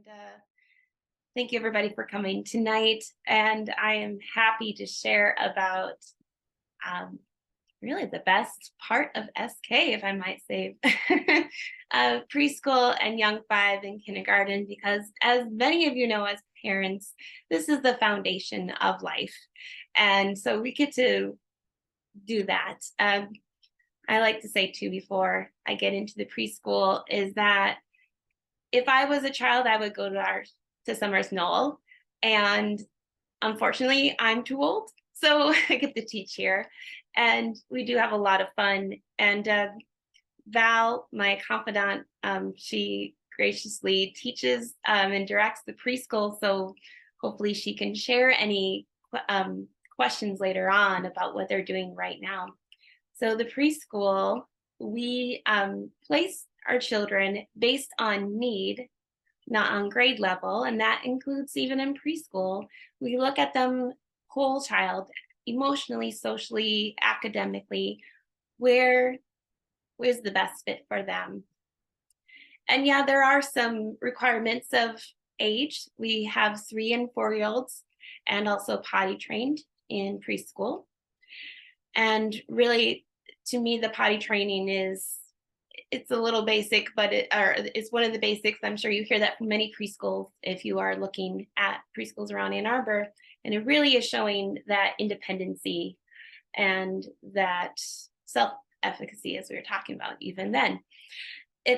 And thank you everybody for coming tonight. And I am happy to share about um, really the best part of SK, if I might say, preschool and young five and kindergarten, because as many of you know, as parents, this is the foundation of life. And so we get to do that. I like to say too, before I get into the preschool, is that if I was a child, I would go to Summers-Knoll, and unfortunately, I'm too old, so I get to teach here, and we do have a lot of fun. And Val, my confidant, she graciously teaches and directs the preschool, so hopefully she can share any questions later on about what they're doing right now. So the preschool, we place our children based on need, not on grade level, and that includes even in preschool. We look at them whole child, emotionally, socially, academically, where is the best fit for them. And yeah, there are some requirements of age. We have 3- and 4-year-olds and also potty trained in preschool. And really, to me, the potty training it's a little basic, but it's one of the basics. I'm sure you hear that from many preschools if you are looking at preschools around Ann Arbor. And it really is showing that independency and that self-efficacy, as we were talking about even then. We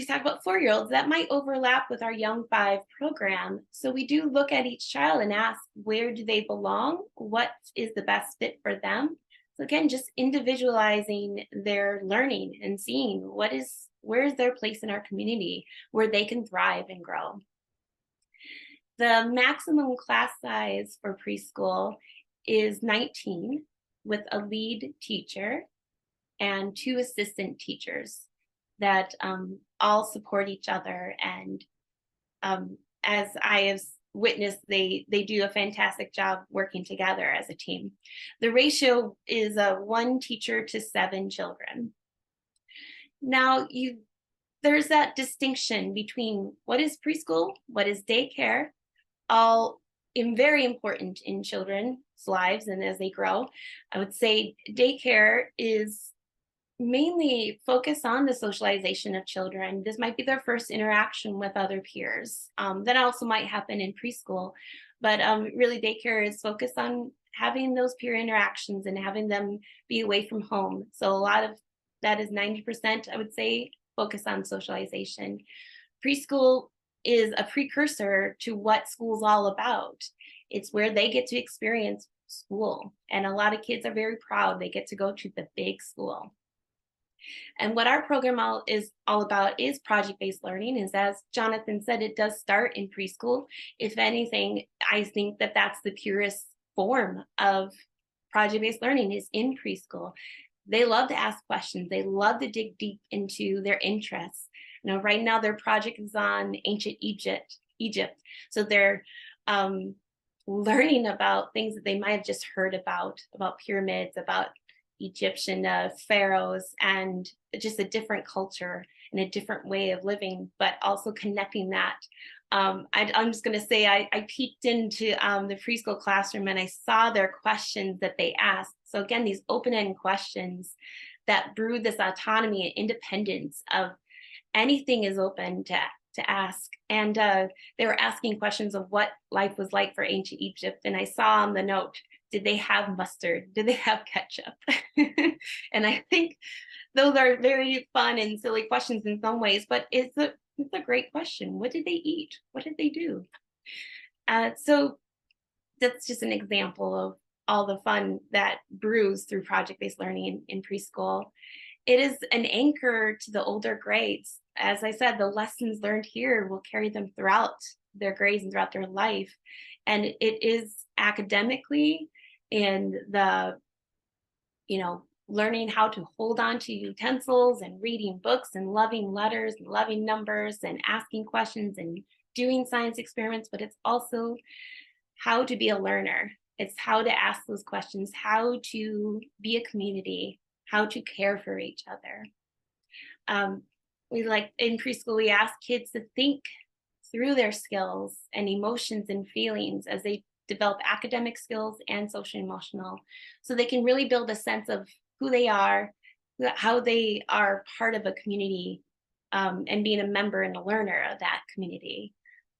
talk about 4-year-olds, that might overlap with our Young 5 program. So we do look at each child and ask, where do they belong? What is the best fit for them? So again, just individualizing their learning and seeing where is their place in our community where they can thrive and grow. The maximum class size for preschool is 19, with a lead teacher and 2 assistant teachers that all support each other. And as I have witnessed, they do a fantastic job working together as a team. The ratio is 1 teacher to 7 children. Now, there's that distinction between what is preschool, what is daycare, all very important in children's lives and as they grow. I would say daycare is mainly focused on the socialization of children. This might be their first interaction with other peers. That also might happen in preschool, but really daycare is focused on having those peer interactions and having them be away from home. So a lot of that is 90%, I would say, focused on socialization. Preschool is a precursor to what school's all about. It's where they get to experience school. And a lot of kids are very proud they get to go to the big school. And what our program is all about is project-based learning. Is, as Jonathan said, it does start in preschool. If anything, I think that that's the purest form of project-based learning is in preschool. They love to ask questions. They love to dig deep into their interests. You know, right now their project is on ancient Egypt. So they're learning about things that they might have just heard about pyramids, about Egyptian pharaohs, and just a different culture and a different way of living, but also connecting that. I'm just going to say I peeked into the preschool classroom and I saw their questions that they asked. So again, these open-ended questions that brew this autonomy and independence of anything is open to ask. And they were asking questions of what life was like for ancient Egypt. And I saw on the note, did they have mustard? Did they have ketchup? And I think those are very fun and silly questions in some ways, but it's a great question. What did they eat? What did they do? So that's just an example of all the fun that brews through project-based learning in preschool. It is an anchor to the older grades. As I said, the lessons learned here will carry them throughout their grades and throughout their life. And it is academically in the, learning how to hold on to utensils and reading books and loving letters and loving numbers and asking questions and doing science experiments, but it's also how to be a learner. It's how to ask those questions, how to be a community, how to care for each other. In preschool, we ask kids to think through their skills and emotions and feelings as they develop academic skills and social emotional, so they can really build a sense of who they are, how they are part of a community, and being a member and a learner of that community.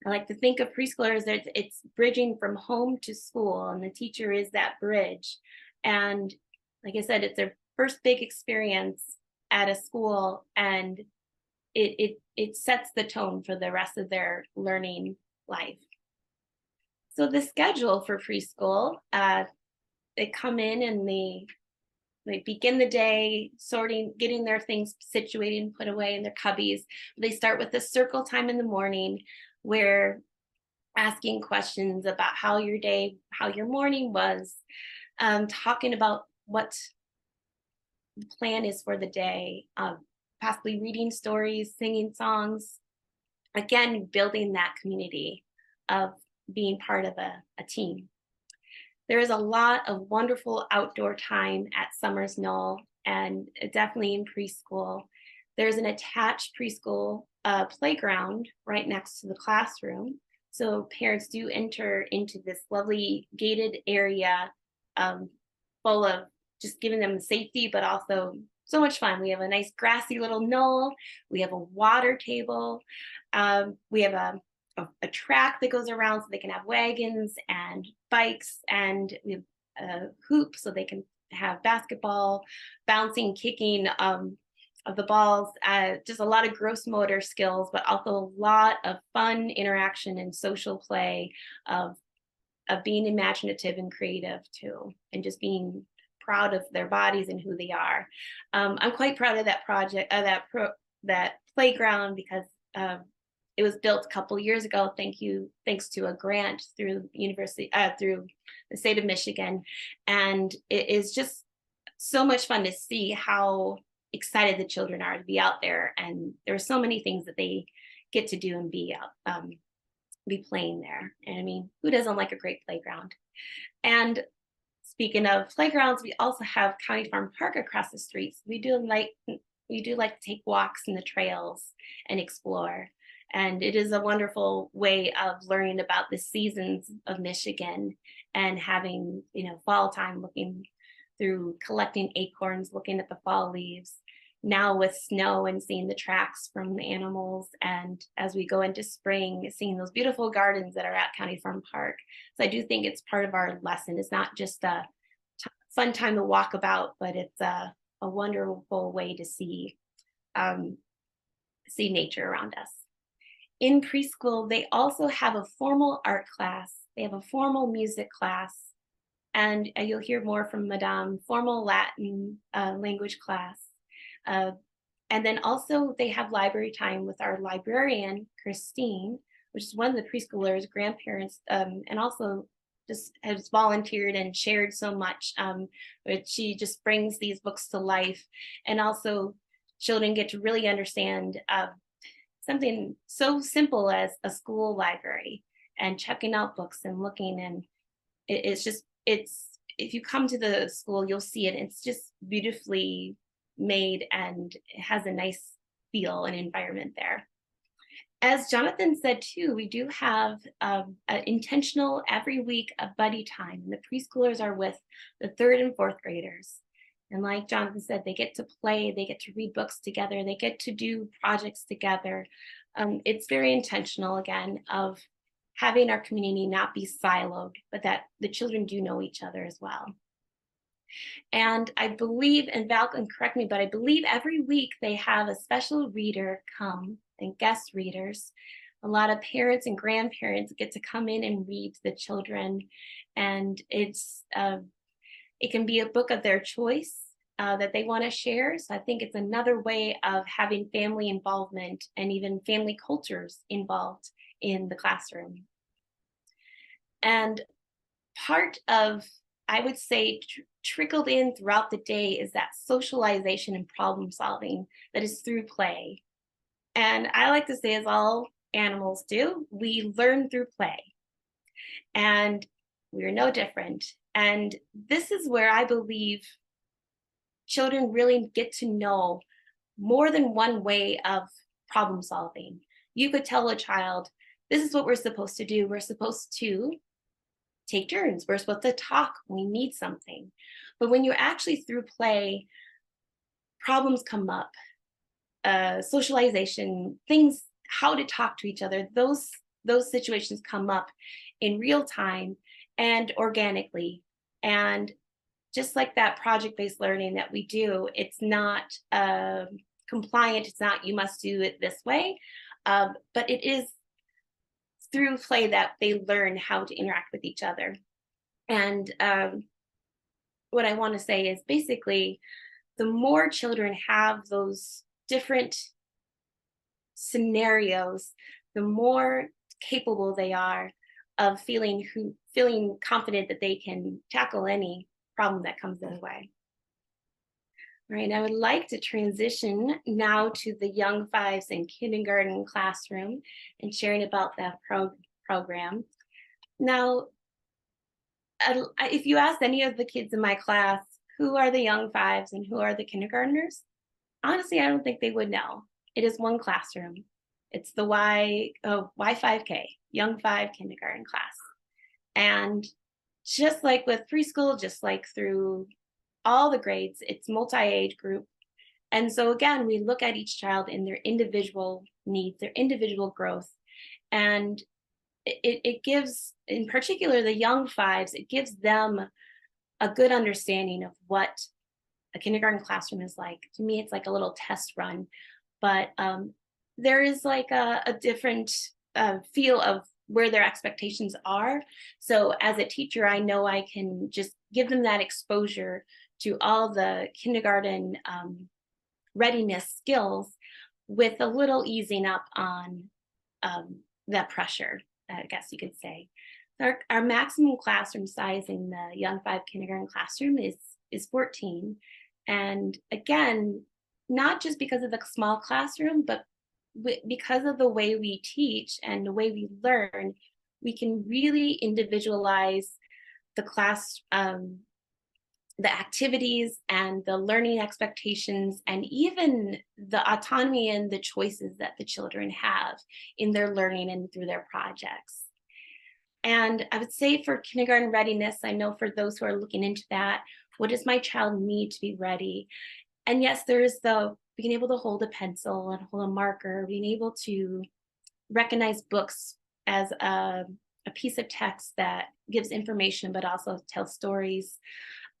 I like to think of preschoolers that it's bridging from home to school, and the teacher is that bridge. And like I said, it's their first big experience at a school, and it sets the tone for the rest of their learning life. So the schedule for preschool, they come in and they begin the day sorting, getting their things situated and put away in their cubbies. They start with a circle time in the morning where asking questions about how your day, how your morning was, talking about what the plan is for the day, possibly reading stories, singing songs, again, building that community of being part of a team. There is a lot of wonderful outdoor time at Summers-Knoll, and definitely in preschool. There's an attached preschool playground right next to the classroom. So parents do enter into this lovely gated area, full of just giving them safety, but also so much fun. We have a nice grassy little knoll. We have a water table. We have a track that goes around so they can have wagons and bikes, and we have a hoop so they can have basketball, bouncing, kicking of the balls, just a lot of gross motor skills, but also a lot of fun interaction and social play of being imaginative and creative too, and just being proud of their bodies and who they are. I'm quite proud of that project, that playground, because it was built a couple years ago. Thanks to a grant through through the state of Michigan, and it is just so much fun to see how excited the children are to be out there. And there are so many things that they get to do and be playing there. And I mean, who doesn't like a great playground? And speaking of playgrounds, we also have County Farm Park across the street. So we do like to take walks in the trails and explore. And it is a wonderful way of learning about the seasons of Michigan, and having, fall time, looking through, collecting acorns, looking at the fall leaves, now with snow and seeing the tracks from the animals. And as we go into spring, seeing those beautiful gardens that are at County Farm Park. So I do think it's part of our lesson. It's not just a fun time to walk about, but it's a wonderful way to see nature around us. In preschool, they also have a formal art class. They have a formal music class, and you'll hear more from Madame, formal Latin language class. And then also they have library time with our librarian, Christine, which is one of the preschoolers' grandparents, and also just has volunteered and shared so much. But she just brings these books to life, and also children get to really understand something so simple as a school library, and checking out books and looking. And it's if you come to the school, you'll see it. It's just beautifully made, and it has a nice feel and environment there. As Jonathan said too, we do have an intentional every week a buddy time. The preschoolers are with the 3rd and 4th graders. And like Jonathan said, they get to play, they get to read books together, they get to do projects together. It's very intentional, again, of having our community not be siloed, but that the children do know each other as well. And I believe, and Val can correct me, but I believe every week they have a special reader come, and guest readers. A lot of parents and grandparents get to come in and read to the children. And it can be a book of their choice that they want to share. So I think it's another way of having family involvement and even family cultures involved in the classroom. And part of, I would say, trickled in throughout the day is that socialization and problem solving that is through play. And I like to say, as all animals do, we learn through play. And we're no different. And this is where I believe children really get to know more than one way of problem solving. You could tell a child, this is what we're supposed to do. We're supposed to take turns. We're supposed to talk when we need something. But when you're actually through play, problems come up, socialization, things, how to talk to each other, those situations come up in real time and organically. And just like that project-based learning that we do, it's not compliant. It's not, you must do it this way, but it is through play that they learn how to interact with each other. And what I want to say is basically, the more children have those different scenarios, the more capable they are of feeling confident that they can tackle any problem that comes their way. All right, I would like to transition now to the Young 5's and kindergarten classroom and sharing about that program. Now, if you ask any of the kids in my class, who are the Young 5's and who are the kindergartners? Honestly, I don't think they would know. It is one classroom. It's the Y5K, Young 5 kindergarten class. And just like with preschool, just like through all the grades, it's multi-age group. And so again, we look at each child in their individual needs, their individual growth. And it gives, in particular, the Young 5's, it gives them a good understanding of what a kindergarten classroom is like. To me, it's like a little test run, but there is like a different feel of where their expectations are. So as a teacher, I know I can just give them that exposure to all the kindergarten readiness skills with a little easing up on that pressure, I guess you could say. Our maximum classroom size in the Young 5 kindergarten classroom is 14. And again, not just because of the small classroom, but because of the way we teach and the way we learn, we can really individualize the class, the activities and the learning expectations, and even the autonomy and the choices that the children have in their learning and through their projects. And I would say for kindergarten readiness, I know for those who are looking into that, what does my child need to be ready? And yes, there is being able to hold a pencil and hold a marker, being able to recognize books as a piece of text that gives information, but also tells stories.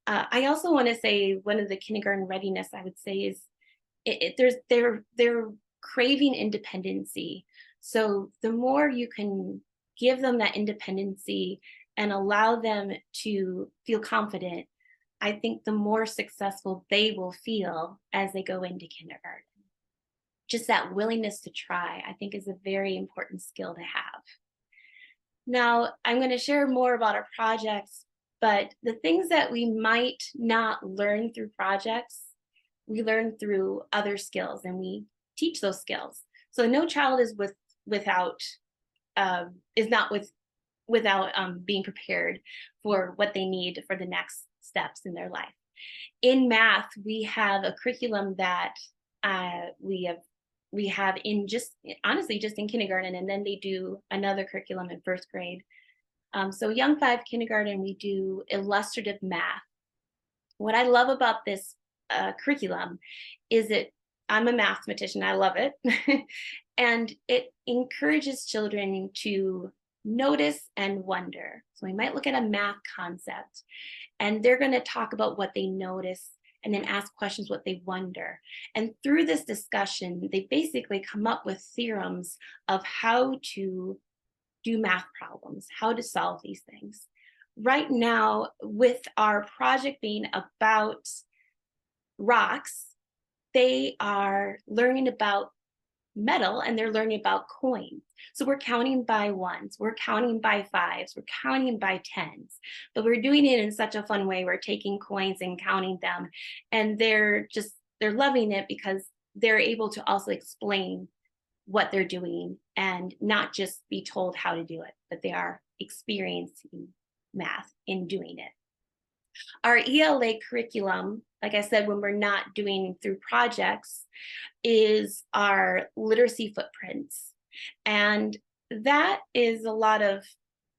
I also want to say one of the kindergarten readiness I would say is they're craving independency. So the more you can give them that independency and allow them to feel confident, I think the more successful they will feel as they go into kindergarten. Just that willingness to try, I think, is a very important skill to have. Now, I'm going to share more about our projects, but the things that we might not learn through projects, we learn through other skills, and we teach those skills. So no child is without being prepared for what they need for the next steps in their life. In math, we have a curriculum that we have in just in kindergarten, and then they do another curriculum in first grade. So Young 5 kindergarten, we do illustrative math. What I love about this curriculum is I'm a mathematician, I love it, and it encourages children to notice and wonder. So we might look at a math concept, and they're going to talk about what they notice and then ask questions what they wonder. And through this discussion, they basically come up with theorems of how to do math problems, how to solve these things. Right now, with our project being about rocks, they are learning about metal and they're learning about coins. So we're counting by ones, we're counting by fives, we're counting by tens, but we're doing it in such a fun way. We're taking coins and counting them, and they're loving it because they're able to also explain what they're doing and not just be told how to do it, but they are experiencing math in doing it. Our ELA curriculum, like I said, when we're not doing through projects, is our literacy footprints. And that is a lot of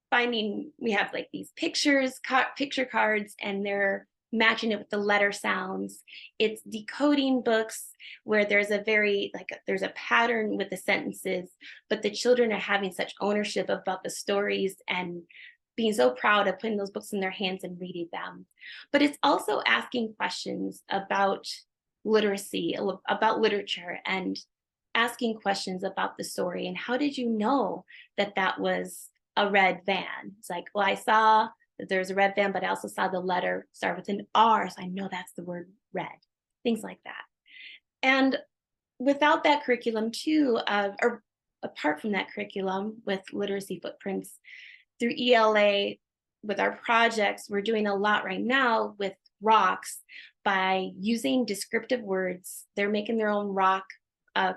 finding. We have like these picture cards, and they're matching it with the letter sounds. It's decoding books where there's a very there's a pattern with the sentences, but the children are having such ownership about the stories and being so proud of putting those books in their hands and reading them. But it's also asking questions about literacy, about literature, and asking questions about the story. And how did you know that that was a red van? It's like, well, I saw that there's a red van, but I also saw the letter start with an R, so I know that's the word red. Things like that. And without that curriculum too, or apart from that curriculum with literacy footprints, through ELA, with our projects, we're doing a lot right now with rocks by using descriptive words. They're making their own rock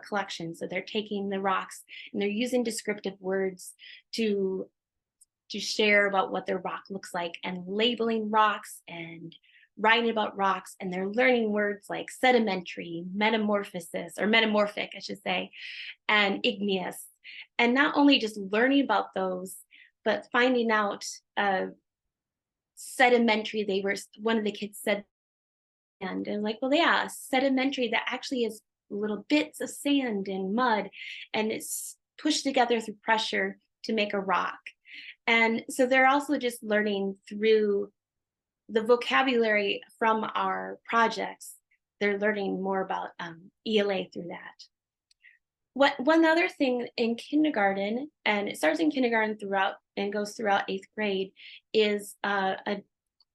collection. So they're taking the rocks and they're using descriptive words to share about what their rock looks like, and labeling rocks and writing about rocks. And they're learning words like sedimentary, metamorphosis, or metamorphic, I should say, and igneous. And not only just learning about those, but finding out sedimentary. One of the kids said, and like, well, yeah, sedimentary, that actually is little bits of sand and mud, and it's pushed together through pressure to make a rock. And so they're also just learning through the vocabulary from our projects. They're learning more about ELA through that. One other thing in kindergarten, and it starts in kindergarten throughout and goes throughout 8th grade, is a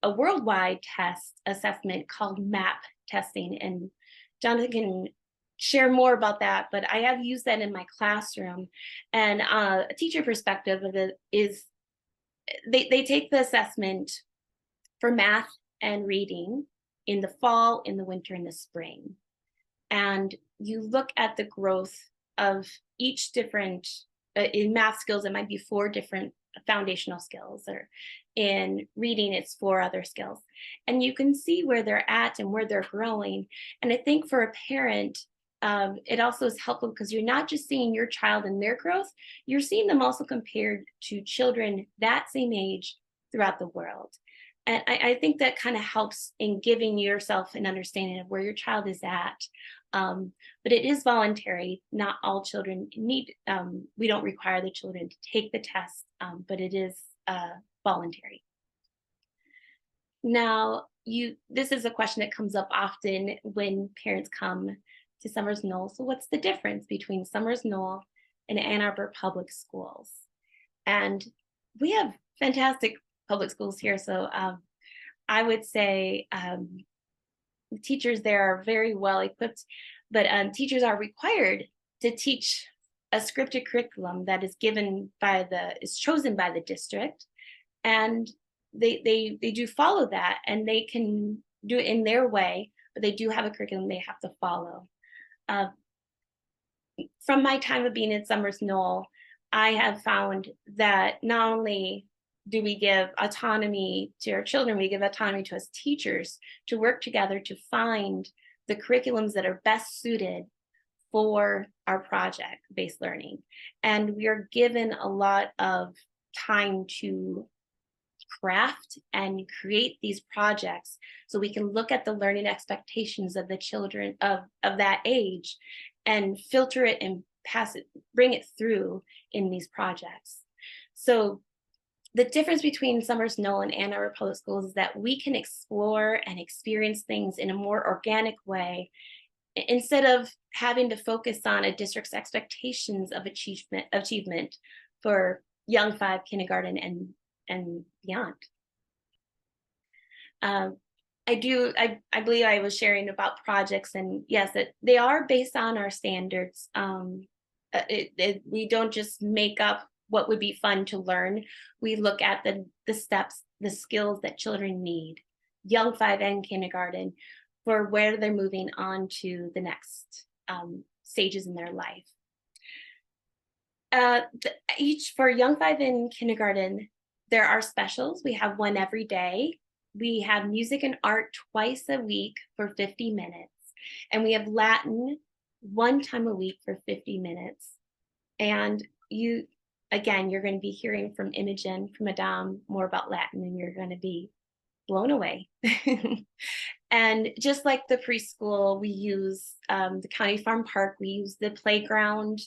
worldwide test assessment called MAP testing. And Jonathan can share more about that, but I have used that in my classroom. And a teacher perspective of it is they take the assessment for math and reading in the fall, in the winter, and the spring. And you look at the growth of each different, in math skills, it might be 4 different foundational skills, or in reading, it's 4 other skills. And you can see where they're at and where they're growing. And I think for a parent, it also is helpful because you're not just seeing your child and their growth, you're seeing them also compared to children that same age throughout the world. And I think that kind of helps in giving yourself an understanding of where your child is at. But it is voluntary. Not all children need, we don't require the children to take the test, but it is voluntary. Now, this is a question that comes up often when parents come to Summers-Knoll. So what's the difference between Summers-Knoll and Ann Arbor Public Schools? And we have fantastic public schools here. So I would say teachers there are very well equipped, but teachers are required to teach a scripted curriculum that is chosen by the district, and they do follow that, and they can do it in their way, but they do have a curriculum they have to follow. From my time of being in Summers-Knoll, I have found that not only do we give autonomy to our children, we give autonomy to us teachers to work together to find the curriculums that are best suited for our project-based learning. And we are given a lot of time to craft and create these projects so we can look at the learning expectations of the children of that age and filter it and bring it through in these projects. So the difference between Summers-Knoll and Ann Arbor Public Schools is that we can explore and experience things in a more organic way instead of having to focus on a district's expectations of achievement for young 5 kindergarten and beyond. I believe I was sharing about projects, and yes, they are based on our standards. We don't just make up what would be fun to learn. We look at the steps, the skills that children need, young 5 and kindergarten, for where they're moving on to the next stages in their life. For young 5 and kindergarten, there are specials. We have one every day. We have music and art twice a week for 50 minutes. And we have Latin one time a week for 50 minutes. And again, you're going to be hearing from Imogen, from Madame, more about Latin, and you're going to be blown away. And just like the preschool, we use the county farm park, we use the playground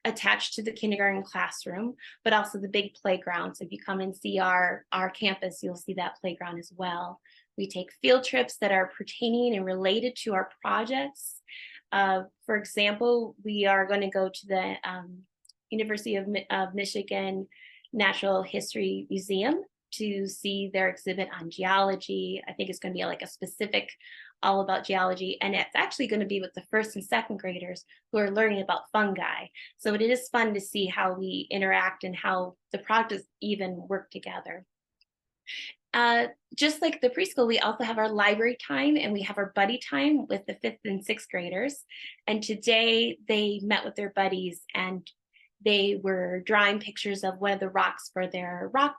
attached to the kindergarten classroom, but also the big playground. So if you come and see our campus, you'll see that playground as well. We take field trips that are pertaining and related to our projects. For example, we are going to go to the University of Michigan Natural History Museum to see their exhibit on geology. I think it's going to be like a specific all about geology, and it's actually going to be with the first and second graders who are learning about fungi. So it is fun to see how we interact and how the projects even work together. Just like the preschool, we also have our library time and we have our buddy time with the fifth and sixth graders. And today they met with their buddies and they were drawing pictures of one of the rocks for their rock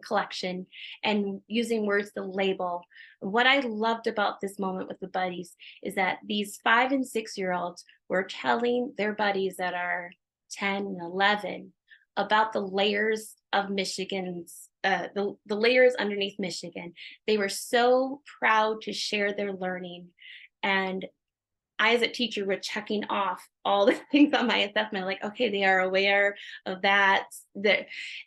collection and using words to label. What I loved about this moment with the buddies is that these 5 and 6-year-olds were telling their buddies that are 10 and 11 about the layers of Michigan's the layers underneath Michigan. They were so proud to share their learning. And I, as a teacher, were checking off all the things on my assessment, like, okay, they are aware of that.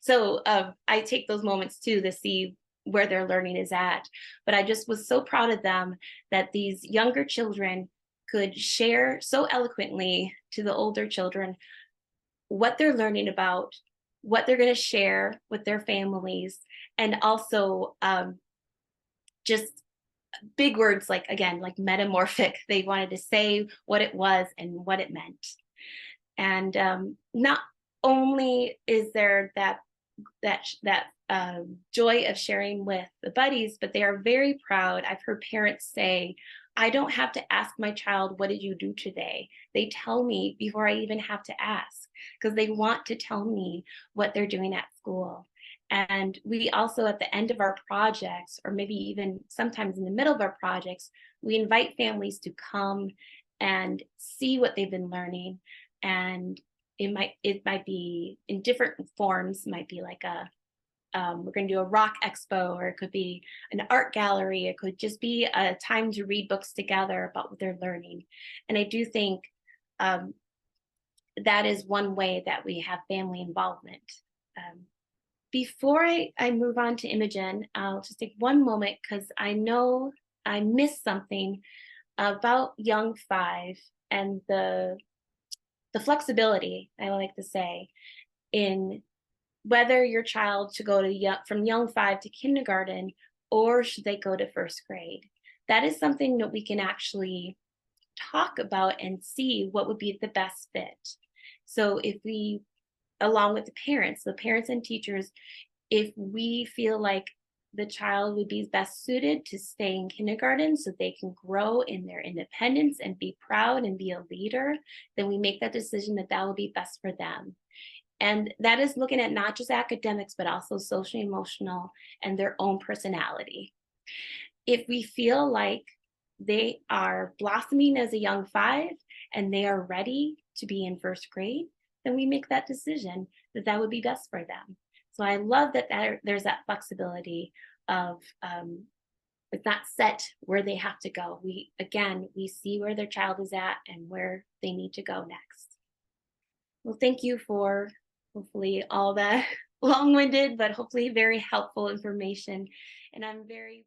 So I take those moments too to see where their learning is at. But I just was so proud of them that these younger children could share so eloquently to the older children what they're learning about, what they're going to share with their families, and also just big words like, again, like metamorphic. They wanted to say what it was and what it meant. And not only is there that joy of sharing with the buddies, but they are very proud. I've heard parents say, I don't have to ask my child, what did you do today? They tell me before I even have to ask, because they want to tell me what they're doing at school. And we also, at the end of our projects, or maybe even sometimes in the middle of our projects, we invite families to come and see what they've been learning. And it might be in different forms. It might be like we're going to do a rock expo, or it could be an art gallery. It could just be a time to read books together about what they're learning. And I do think that is one way that we have family involvement. Before I move on to Imogen, I'll just take one moment because I know I missed something about Young 5 and the flexibility, I like to say, in whether your child should go to from Young 5 to kindergarten, or should they go to first grade. That is something that we can actually talk about and see what would be the best fit. So if we, along with the parents and teachers, if we feel like the child would be best suited to stay in kindergarten so they can grow in their independence and be proud and be a leader, then we make that decision that that will be best for them. And that is looking at not just academics, but also social, emotional, and their own personality. If we feel like they are blossoming as a Young 5 and they are ready to be in first grade, then we make that decision that that would be best for them. So I love that there's that flexibility of it's not set where they have to go. We see where their child is at and where they need to go next. Well, thank you for hopefully all that long-winded, but hopefully very helpful information. And I'm very